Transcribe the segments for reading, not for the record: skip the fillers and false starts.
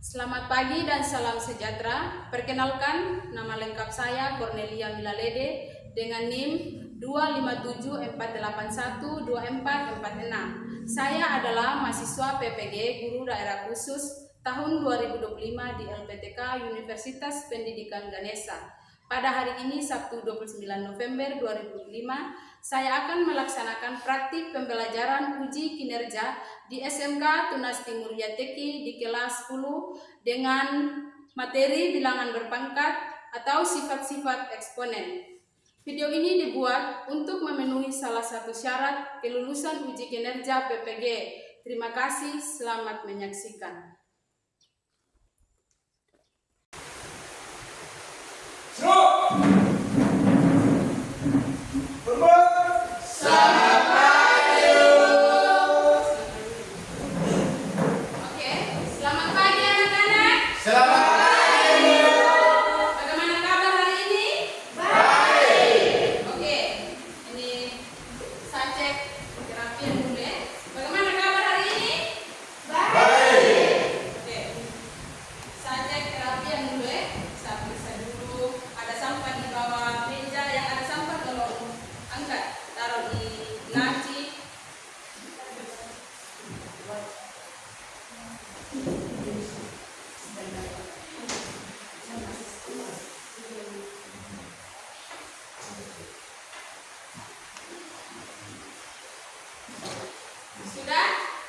Selamat pagi dan salam sejahtera. Perkenalkan, nama lengkap saya Cornelia Milalede dengan NIM 25748124446. Saya adalah mahasiswa PPG Guru Daerah Khusus tahun 2025 di LPTK Universitas Pendidikan Ganesha. Pada hari ini, Sabtu 29 November 2025, saya akan melaksanakan praktik pembelajaran uji kinerja di SMK Tunas Timur Yateki di kelas 10 dengan materi bilangan berpangkat atau sifat-sifat eksponen. Video ini dibuat untuk memenuhi salah satu syarat kelulusan uji kinerja PPG. Terima kasih, selamat menyaksikan.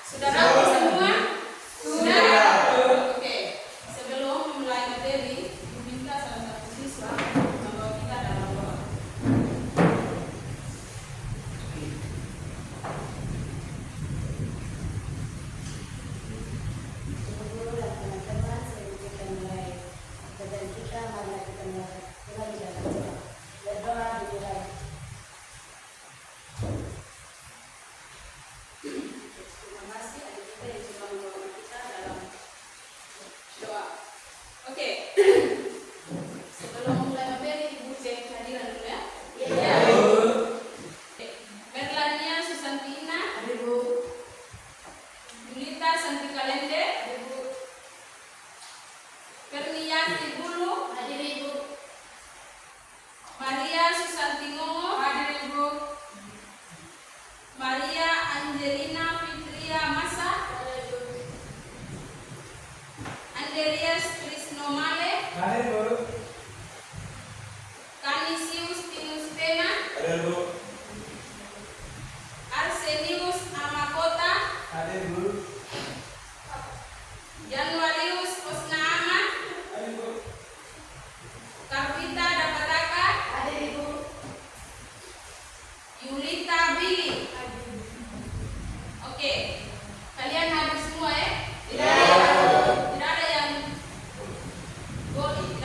Sudah rapi semua? Sudah. Oke. Sebelum memulai materi, minta salah satu siswa membawa kita dalam doa. Teman-teman, sebelum kita mulai belajar kita, mari kita mulai dalam doa. Berdoa dimulai. Terima kasih adik kita yang sudah membawa kita dalam doa. Oke. Sebelum mulai materi, Ibu cek kehadiran dulu ya. Iya. Berlania Susantina, Ibu, Julita Santi Kalende, Ibu, Perniati Bulu, hadir Ibu, Maria Susanti Ngomo, hadir Ibu, Maria Angelina Fitria Masa, hadir Ibu, Andreas Krisnomale, Hadir Bu. Canisius Tinus Pena, Hadir Bu. Arsenius Amakota, Hadir Bu. Januarius Osnaama, Hadir Bu. Karvita Dapataka, hadir Ibu, Yulita Billy. Oke, kalian hadir semua ya? Tidak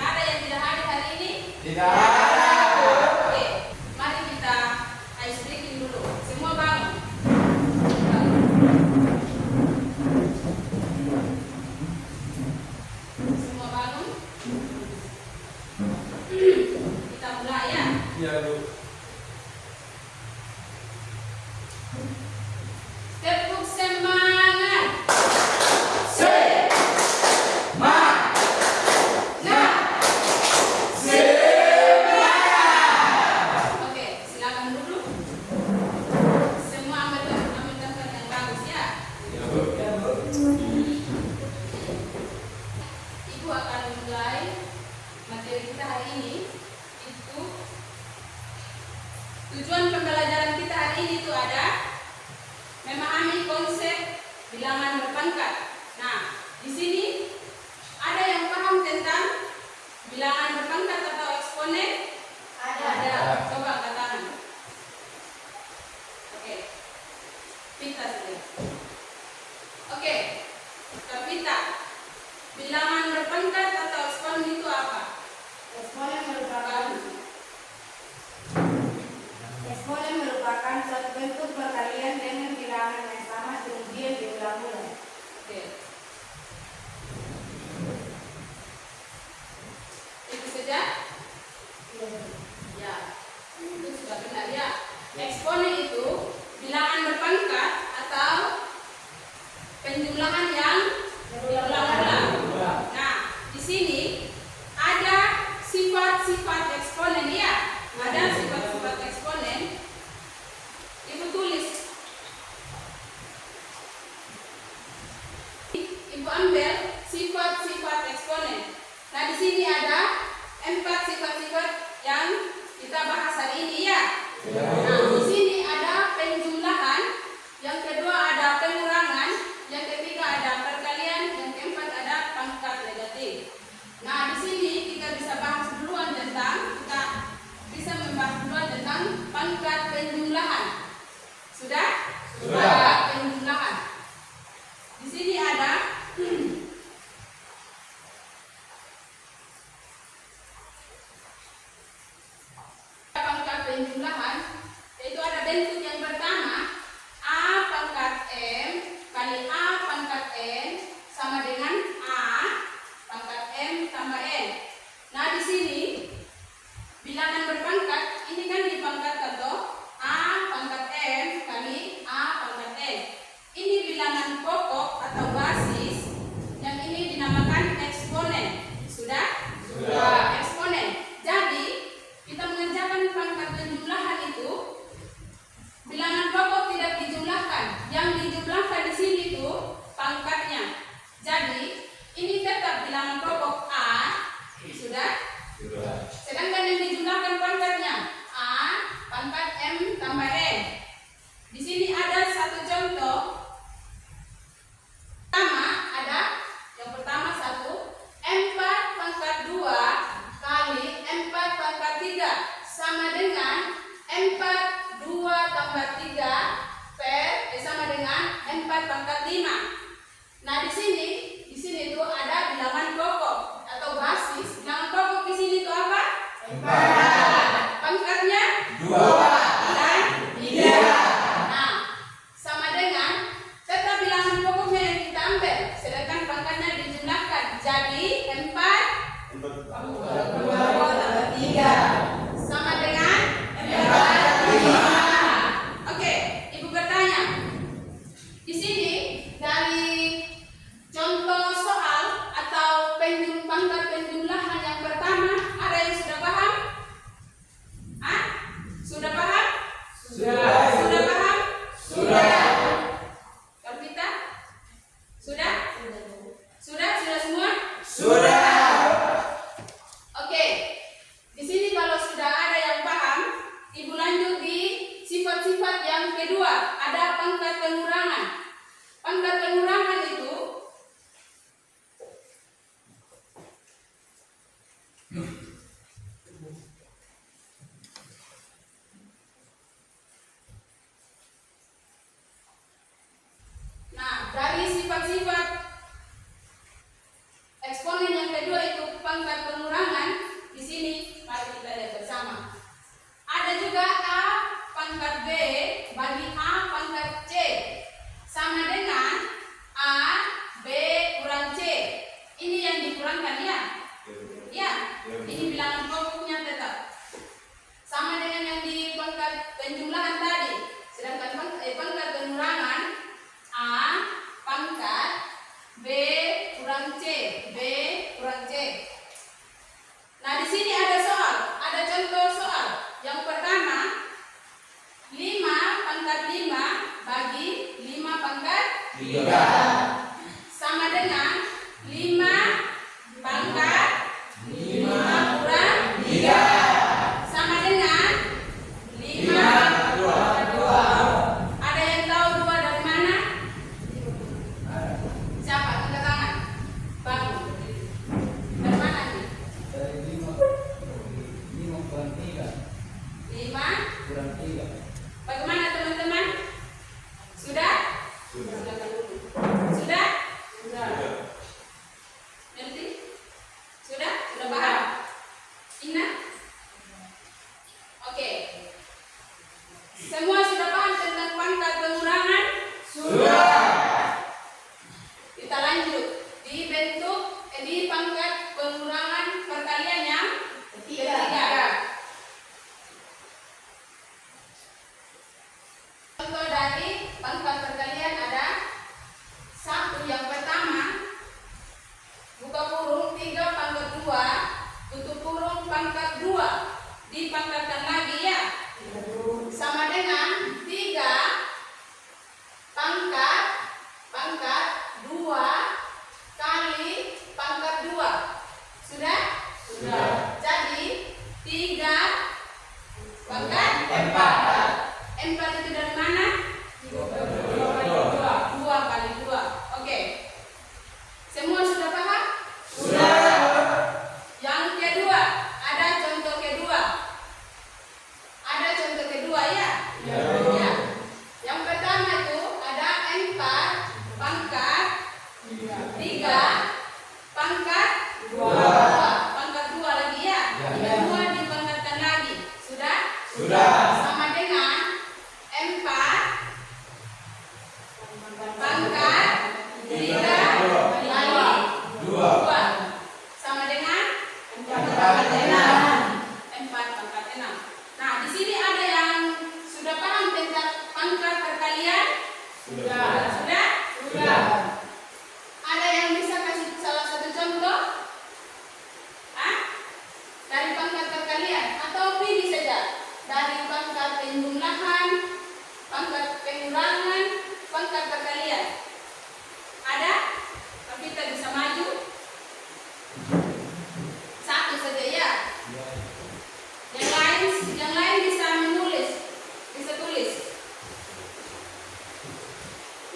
ada yang tidak hadir hari ini. Tidak. Oke, mari kita ice breaking dulu. Semua bangun. Semua bangun. Kita mulai ya. Iya Bu. Tepuk semangat. Oke, silakan duduk. Semua ambil tempat yang bagus ya. Iya Bu. Iya Bu. Ibu akan mulai materi kita hari ini. Itu tujuan pembelajaran kita hari ini itu ada memahami konsep bilangan berpangkat. Nah, di sini ada yang paham tentang bilangan berpangkat atau eksponen? Ada. Coba angkat tangan. Oke. Pita saja. Oke. Kapita. Bilangan berpangkat atau eksponen itu apa? Eksponen merupakan suatu bentuk perkalian dengan bilangan yang sama kemudian diulang-ulang. Oke. Itu saja? Ya. Itu sudah benar ya. Eksponen itu bilangan berpangkat atau penjumlahan yang diulang-ulang. sini ada 4 sifat-sifat yang kita bahas hari ini ya. Nah, di sini ada penjumlahan, yang kedua ada pengurangan, yang ketiga ada perkalian, yang keempat ada pangkat negatif. Nah, di sini kita bisa bahas duluan tentang pangkat penjumlahan. Sudah? Pangkat penjumlahan. Di sini ada pangkat penjumlahan, yaitu ada bentuk yang pertama A pangkat M kali A pangkat N sama dengan A pangkat M tambah N. Nah, di sini bilangan berpangkat ini kan dipangkat atau A pangkat M kali A pangkat N. Ini bilangan pokok atau basis, yang ini dinamakan eksponen. Sudah? Sudah. Eksponen. Jadi kita mengerjakan pangkat penjumlahan itu, bilangan pokok tidak dijumlahkan. Yang dijumlahkan di sini itu pangkatnya. Jadi ini tetap bilangan pokok A. Sudah? Sudah. Sedangkan yang dijumlahkan pangkatnya A pangkat M tambah N. Di sini ada satu contoh. Yang pertama 1 4 pangkat 2 kali 4 pangkat 3 sama dengan 4 2 tambah 3 sama dengan 4 pangkat 5. Nah, di sini itu ada bilangan pokok atau basis. Bilangan pokok di sini itu apa? 4. Pangkatnya 2 dan 3. Nah, sama dengan tetap bilangan pokoknya yang kita ambil, sedangkan pangkatnya dijumlahkan. Jadi 4 2 tambah 3 sama dengan 4 5. Oke, Ibu bertanya. Di sini dari contoh soal atau pangkat penjumlahan yang pertama, ada yang sudah paham? Sudah paham? Sudah. Sudah paham? Sudah. Kalvita? Sudah? Sudah semua? Sudah. Oke. Di sini kalau sudah ada yang paham, Ibu lanjut di sifat-sifat yang kedua. Ada pangkat pengurangan. Pangkat pengurangan itu dari sifat-sifat eksponen yang kedua itu pangkat pengurangan. Di sini mari kita lihat bersama. Ada juga A pangkat B bagi A pangkat C sama dengan A B kurang C. Ini yang dikurangkan ya? Ya. Ini bilangan pokoknya tetap sama dengan yang di pangkat penjumlahan tadi. Sedangkan pangkat pengurangan A pangkat B kurang C, B kurang C. Nah, di sini ada contoh soal. Yang pertama 5 pangkat 5 bagi 5 pangkat 3 sama dengan 5 pangkat 5 kurang 3 sama dengan 5 pangkat 2. Ada yang tahu 2 dari mana? Siapa? Angkat tangan. Bangun. Dari mana nih? Dari 5 kurang 3. 5 Kurang 3. Bagaimana teman-teman? Sudah? Sudah. Sudah? Sudah. Ngerti? Sudah? Sudah paham? Inna? Oke. Semua sudah paham tentang pangkat pengurangan? Sudah. Kita lanjut di bentuk di pangkat pengurangan perkalian yang ketiga. Contoh dari pangkat perkalian ada 1 yang pertama buka kurung 3 pangkat 2 tutup kurung pangkat 2 dipangkatkan lagi ya, sama dengan 3 pangkat 2 kali pangkat 2. Sudah? 4 itu dari mana? 2 kali 2. Oke. Semua sudah paham? Yang kedua, ada contoh kedua. Ada contoh kedua ya? Ya. Yang pertama itu ada 4 pangkat 3 pangkat 2. Pangkat 2 lagi ya? Yang kedua dipangkatkan lagi. Sudah? Sama dengan 4 pangkat 3 kali 2 sama dengan 4 pangkat 6. Nah, di sini ada yang sudah paham tentang pangkat perkalian? Sudah? Ada yang bisa kasih salah satu contoh? Dari pangkat perkalian atau pilih saja dari pangkat penjumlahan, pangkat pengurangan, pangkat perkalian. Ada? Tapi kita bisa maju. Satu saja ya. Yang lain bisa menulis, bisa tulis.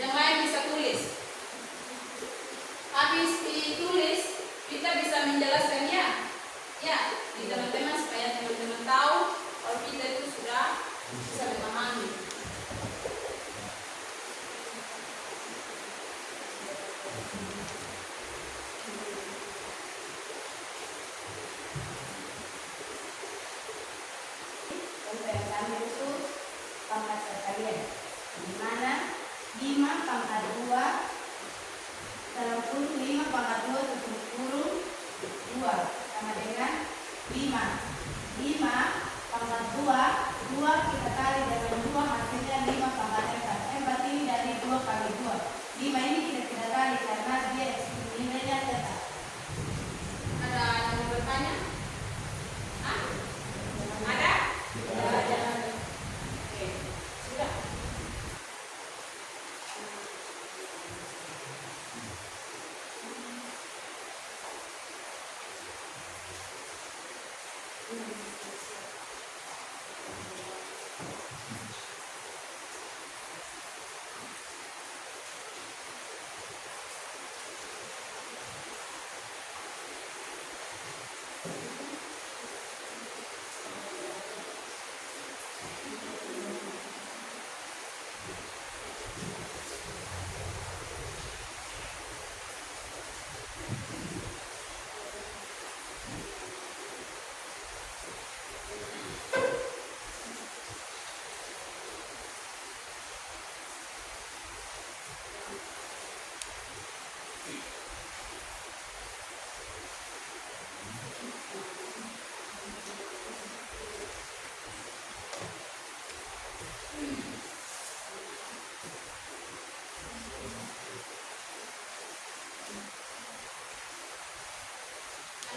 Yang lain bisa tulis. Habis ditulis, kita bisa menjelaskan ya. Ya, di teman-teman supaya teman-teman tahu kalau kita itu sudah bisa memahami. Contoh yang pertama itu pangkat perkalian, di mana 5 pangkat 2 dalam kurung 5 pangkat 2 tutup kurung 2 sama dengan 5 pangkat 2 kita kali dengan 2 hasilnya 5 pangkat 4 ini dari 2 kali 2. 5 ini kita tidak kali karena dia nilainya tetap. Ada yang mau bertanya? Ada? Oke, sudah.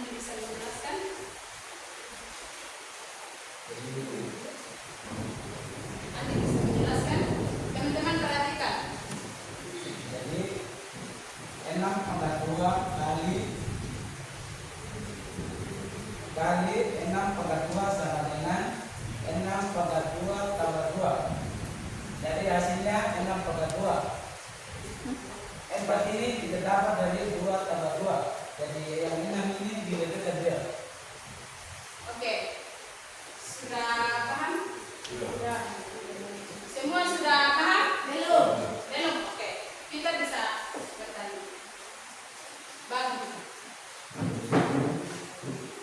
Anda bisa menjelaskan? Anda bisa menjelaskan? Teman-teman perhatikan. Jadi 6 pangkat 2 kali 6 pangkat 2 sama dengan 6 pangkat 2 tambah 2. Jadi hasilnya 6 pangkat 2. 4 ini kita dapat dari 2 tambah 2. Jadi yang 6 ini diletakkan dia. Oke. Sudah paham? Semua sudah paham? Belum. Oke. Kita bisa bertanya. Bagus.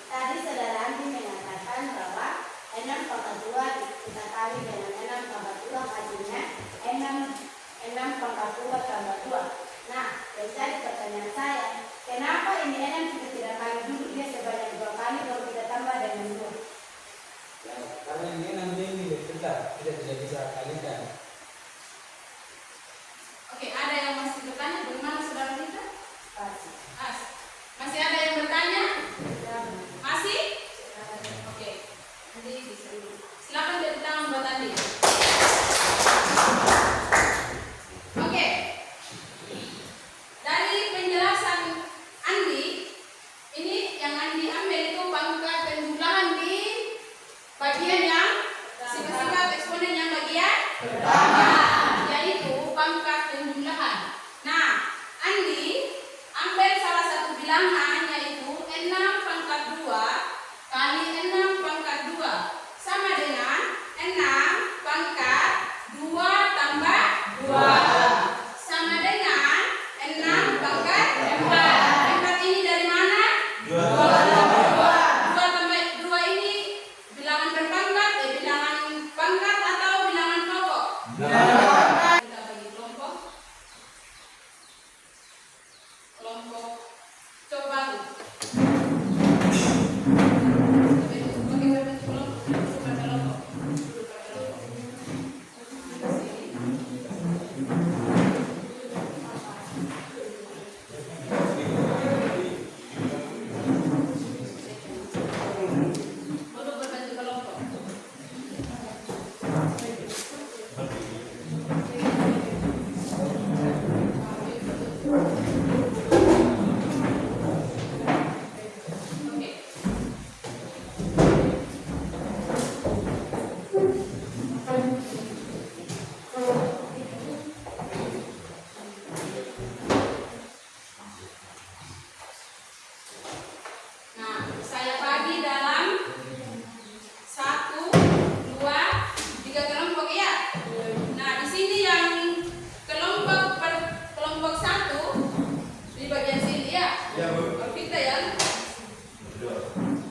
Tadi saudara Andi mengatakan bahwa 6 pangkat 2 kita kali dengan 6 pangkat 2 hasilnya 6 pangkat 2 tambah 2. Nah, jadi pertanyaan saya, kenapa ini 6 kita tidak kali dulu, dia sebanyak 2 kali baru kita tambah dengan 2? Ya, karena ini nanti ini tetap kita tidak bisa kalikan. Oke, ada yang masih bertanya? Bagaimana saudara kita? Pasti. Masih ada yang bertanya? Masih? Oke. Nanti bisa dulu. Silakan dari tangan buat Andi. Oke. Dari penjelasan Andi, ini yang Andi ambil itu pangkat penjumlahan di bagian yang sifat-sifat eksponen yang bagian bilangan yaitu 6 pangkat 2 kali 6 pangkat 2 sama dengan 6 pangkat 2 tambah 2 sama dengan 6 pangkat 4. 4 ini dari mana? 2 tambah 2 ini bilangan berpangkat, bilangan pangkat atau bilangan pokok? Kita bagi kelompok. Kelompok coba.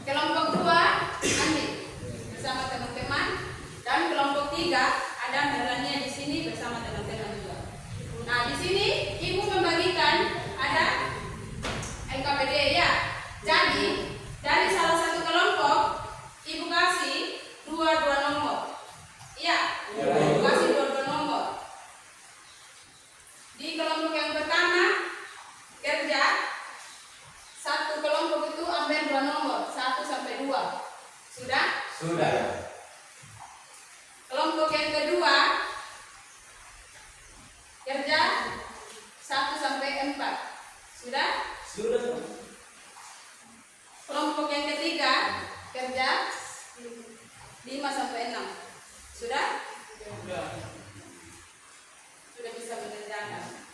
Kelompok 2 Andi bersama teman-teman dan kelompok 3 ada Merlania di sini bersama teman-teman juga. Nah, di sini Ibu membagikan ada NKPD ya. Jadi dari salah satu kelompok Ibu kasih dua nomor. Iya, Ibu kasih dua nomor. Di kelompok yang pertama kerja, satu kelompok itu ambil 2 nomor 1 sampai 2. Sudah? Sudah. Kelompok yang kedua kerja 1 sampai 4. Sudah? Sudah. Kelompok yang ketiga kerja 5 sampai 6. Sudah? Sudah. Sudah bisa mengerjakan.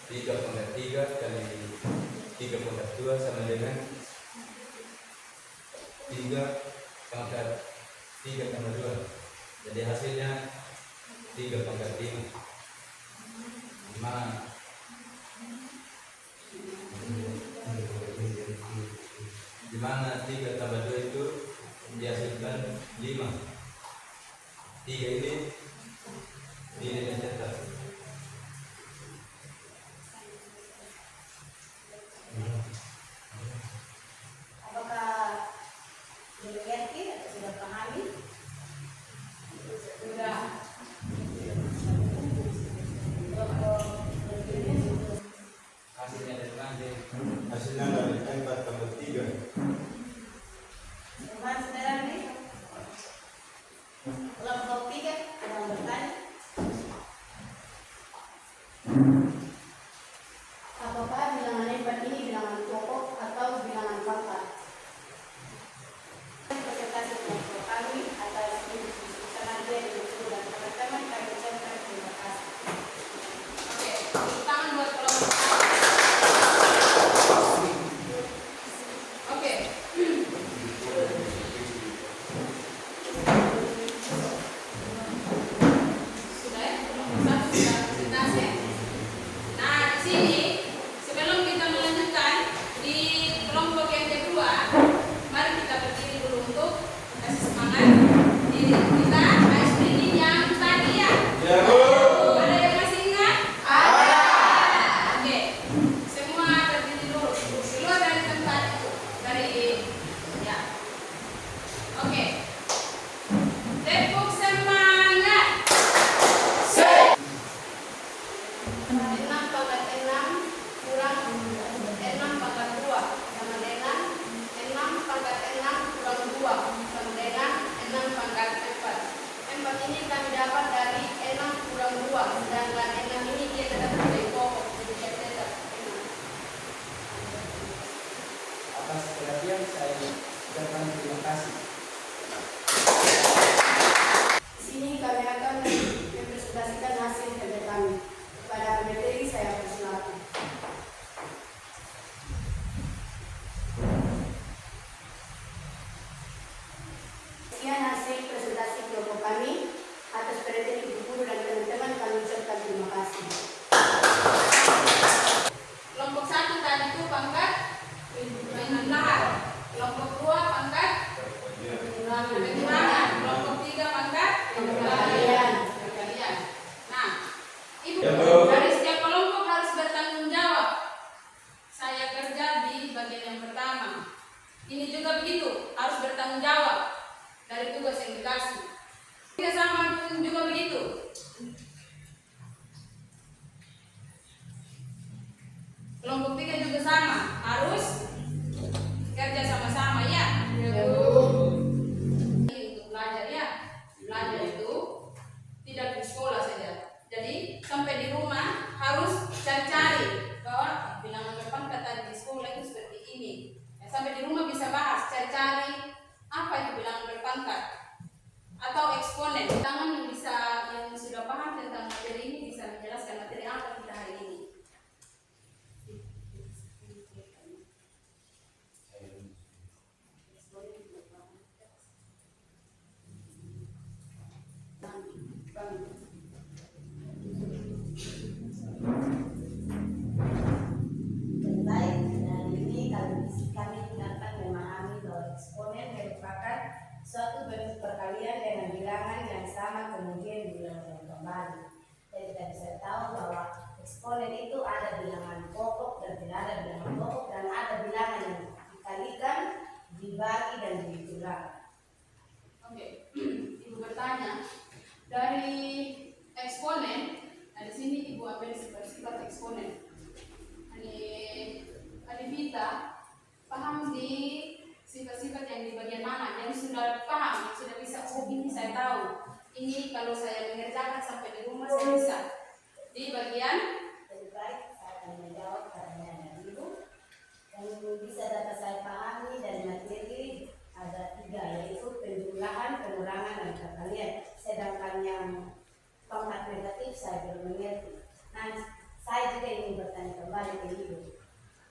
3 pangkat 3 kali 3 pangkat 2 sama dengan 3 pangkat 3 tambah 2. Jadi hasilnya 3 pangkat 5. Di mana 3 tambah 2 itu dihasilkan 5. 3 ini nilai cetak. Apakah dimengerti atau sudah pahami? Sudah. Hasilnya dari mana? Hasilnya dari 4 tambah 3. Teman saudara nih, kelompok 3 ada yang bertanya. Apakah bilangan hebat ini bilangan pokok atau bilangan pangkat? Presentasi kelompok kami atas sangat dan teman-teman kami ucapkan terima kasih. Oke, tepuk tangan buat kelompok. Oke. Sudah ya, kelompok 1 sudah presentasi. Nah, di sini sebelum kita melanjutkan di kelompok yang kedua, mari kita berdiri dulu untuk kasih semangat diri kita. Ice cream yang tadi ya. Ya, Bu. Ada yang masih ingat? Ada. Oke, semua berdiri dulu. Keluar dari tempat itu, dari ya. Oke. Tepuk semangat. 6 pangkat 6 kurang 6 pangkat 2 sama dengan 6 pangkat 6 kurang 2 sama dengan 6 pangkat 4. 4 ini kami dapat dari 6 kurang 2, sedangkan 6 ini dia tetap dari pokok, jadi dia tetap 6. Atas perhatian saya ucapkan terima kasih. Di sini kami akan mempresentasikan hasil kerja kami. Kepada materi saya persilakan. Sekian hasil presentasi kelompok kami. Atas perhatian ibu guru dan teman-teman kami ucapkan terima kasih. Kelompok 1 tadi itu pangkat penambahan. Kelompok 2 pangkat pengurangan. Kelompok 3 pangkat Pengembalian. penggalian. Nah, Ibu, Ya, Bu. dari setiap kelompok harus bertanggung jawab. Saya kerja di bagian yang pertama. Ini juga begitu, harus bertanggung jawab dari tugas yang dikasih. Kita sama pun juga begitu. Kelompok 3 juga sama, harus kerja sama-sama ya. Ya, Bu. Untuk belajar ya, belajar itu tidak di sekolah saja. Jadi sampai di rumah harus cari-cari bahwa bilangan berpangkat tadi di sekolah itu seperti ini. Ya, sampai di rumah bisa bahas, cari-cari apa itu bilangan berpangkat atau eksponen. Tangan yang bisa yang sudah paham tentang materi ini bisa menjelaskan materi apa kita hari ini. Baik, dan ini kami ingatkan memahami bahwa eksponen merupakan suatu bentuk perkalian dengan bilangan yang sama kemudian diulang kembali. Jadi kita bisa tahu bahwa eksponen itu ada bilangan pokok dan tidak ada bilangan pokok, dan ada bilangan yang dikalikan, dibagi dan diulang. Oke, Ibu bertanya dari eksponen. Nah, di sini Ibu ambil sifat-sifat eksponen. Adivita paham di sifat-sifat yang di bagian mana? Yang sudah paham, yang sudah bisa, oh ini saya tahu. Ini kalau saya mengerjakan sampai di rumah saya bisa. Di bagian Lebih baik saya akan menjawab pertanyaan dari Ibu. Yang bisa dapat saya pahami dari materi ada 3, yaitu penjumlahan, pengurangan, dan perkalian. Sedangkan yang pangkat negatif saya belum mengerti. Nah, saya juga ingin bertanya kembali ke hidup.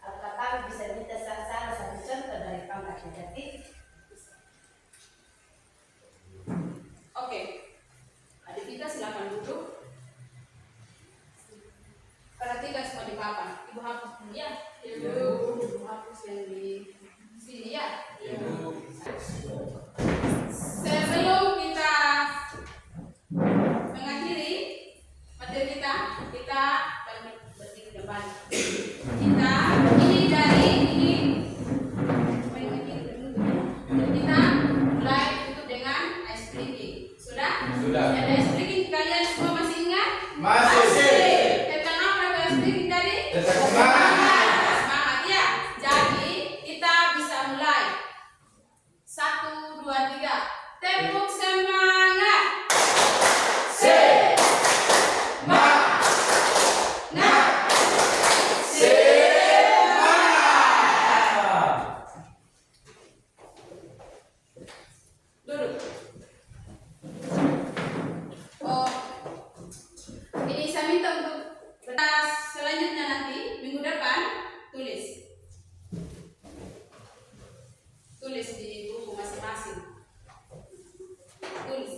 Apakah kami bisa minta salah satu contoh dari pangkat negatif? Oke, adik kita silakan duduk. Perhatikan semua di papan. Ibu hapus dulu ya. Ibu hapus yang di sini ya. Sebelum kita mengakhiri materi kita berdiri depan. Kita mulai tutup dengan ice breaking. Sudah? Sudah. Ada ice breaking kalian semua masih ingat? Masih. Tentang apa ice breaking tadi? Tentang semangat. Semangat ya. Jadi kita bisa mulai. 1, 2, 3. Tepuk semangat. Duduk. Oh, ini saya minta untuk selanjutnya nanti minggu depan tulis di buku masing-masing. Tulis.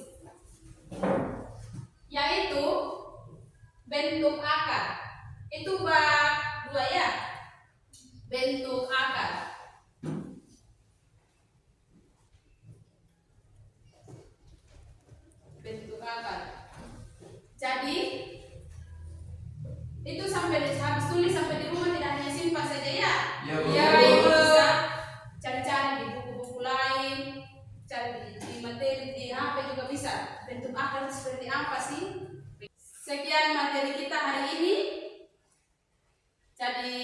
Yaitu bentuk akar. Itu bab 2 ya. Bentuk akar. Bentuk akar. Jadi itu sampai habis tulis sampai di rumah tidak hanya simpan saja ya. Ya, Bu. Ya, Ibu bisa cari-cari di buku-buku lain, cari di materi di HP juga bisa. Bentuk akar seperti apa sih? Sekian materi kita hari ini. Jadi